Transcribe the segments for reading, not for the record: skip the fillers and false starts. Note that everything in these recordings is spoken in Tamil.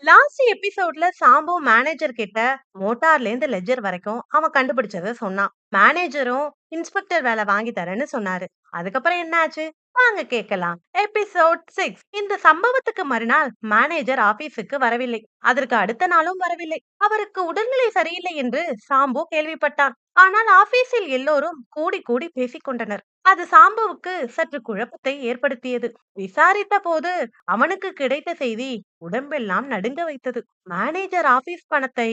லாஸ்ட் எபிசோட்ல சாம்பு மேனேஜர் கிட்ட மோட்டார்ல இருந்து லெஜர் வரைக்கும் அவன் கண்டுபிடிச்சத சொன்னான். மேனேஜரும் இன்ஸ்பெக்டர் வேலை வாங்கி தரேன்னு சொன்னாரு. அதுக்கப்புறம் என்னாச்சு? வாங்க கேட்கலாம். எபிசோட் 6. இந்த சம்பவத்துக்கு மறுநாள் மேனேஜர் ஆபீஸுக்கு வரவில்லை. அதற்கு அடுத்த நாளும் வரவில்லை. அவருக்கு உடல்நிலை சரியில்லை என்று சாம்பு கேள்விப்பட்டான். ஆனால் ஆபீஸில் எல்லோரும் கூடி கூடி பேசிக் கொண்டனர். அது சாம்புவுக்கு சற்று குழப்பத்தை ஏற்படுத்தியது. விசாரித்த போது அவனுக்கு கிடைத்த செய்தி உடம்பெல்லாம் நடுங்க வைத்தது. மேனேஜர் ஆபீஸ் பணத்தை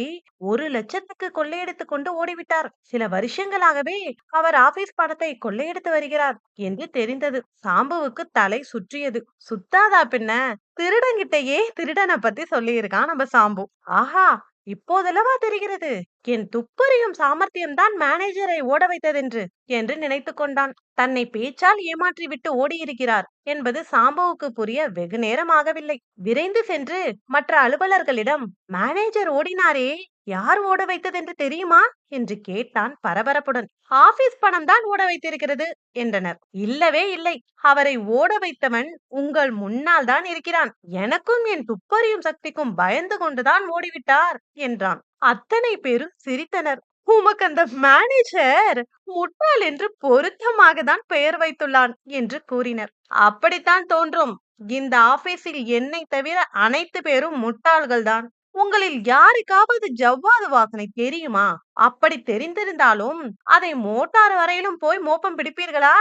1,00,000க்கு கொள்ளையடித்து கொண்டு ஓடிவிட்டார். சில வருஷங்களாகவே அவர் ஆபீஸ் பணத்தை கொள்ளையடித்து வருகிறார் என்று தெரிந்தது. சாம்புவுக்கு தலை சுற்றியது. சுத்தாதா பின்ன? திருடங்கிட்டயே திருடனை பத்தி சொல்லியிருக்கான் நம்ம சாம்பு. ஆஹா, இப்போதல்லவா தெரிகிறது என் துப்பறியும் சாமர்த்தியம்தான் மேனேஜரை ஓட வைத்ததென்று என்று நினைத்து கொண்டான். தன்னை பேச்சால் ஏமாற்றி விட்டு ஓடியிருக்கிறார் என்பது சாம்புவுக்கு புரிய வெகு நேரம் ஆகவில்லை. விரைந்து சென்று மற்ற அலுவலர்களிடம் மேனேஜர் ஓடினாரே, யார் ஓட வைத்ததென்று தெரியுமா என்று கேட்டான் பரபரப்புடன். ஆபீஸ் பணம் தான் ஓட வைத்திருக்கிறது என்றனர். இல்லவே இல்லை, அவரை ஓட வைத்தவன் உங்கள் முன்னால் தான் இருக்கிறான். எனக்கும் என் துப்பறியும் சக்திக்கும் பயந்து கொண்டுதான் ஓடிவிட்டார் என்றான். அத்தனை பேரும் சிரித்தனர். உமக்கு அந்த மேனேஜர் முட்டாள் என்று பொருத்தமாக தான் பெயர் வைத்துள்ளான் என்று கூறினர். அப்படித்தான் தோன்றும். இந்த ஆபீஸில் என்னை தவிர அனைத்து பேரும் முட்டாள்கள் தான். உங்களில் யாருக்காவது ஜவ்வாது வாசனை தெரியுமா? அப்படி தெரிந்திருந்தாலும் அதை மோட்டார் வரையிலும் போய் மோப்பம் பிடிப்பீர்களா?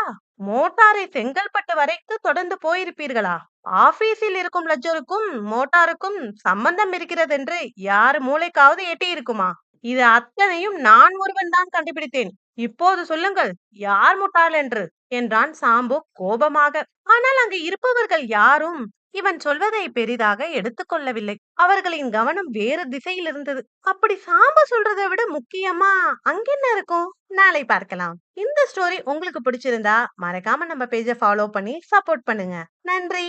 மோட்டாரை செங்கல்பட்டு வரைக்கு தொடர்ந்து போயிருப்பீர்களா? ஆபீஸில் இருக்கும் லெட்ஜருக்கும் மோட்டாருக்கும் சம்பந்தம் இருக்கிறது என்று யார் மூளைக்காவது எட்டி இருக்குமா? இது அத்தனையும் நான் ஒருவன் தான் கண்டுபிடித்தேன். இப்போது சொல்லுங்கள், யார் முட்டாள் என்று என்றான் சாம்பு கோபமாக. ஆனால் அங்கு இருப்பவர்கள் யாரும் இவன் சொல்வதை பெரிதாக எடுத்துக்கொள்ளவில்லை. அவர்களின் கவனம் வேறு திசையில் இருந்தது. அப்படி சாம்பு சொல்றதை விட முக்கியமா அங்கென்ன இருக்கும்? நாளை பார்க்கலாம். இந்த ஸ்டோரி உங்களுக்கு பிடிச்சிருந்தா மறக்காம நம்ம பேஜை ஃபாலோ பண்ணி சப்போர்ட் பண்ணுங்க. நன்றி.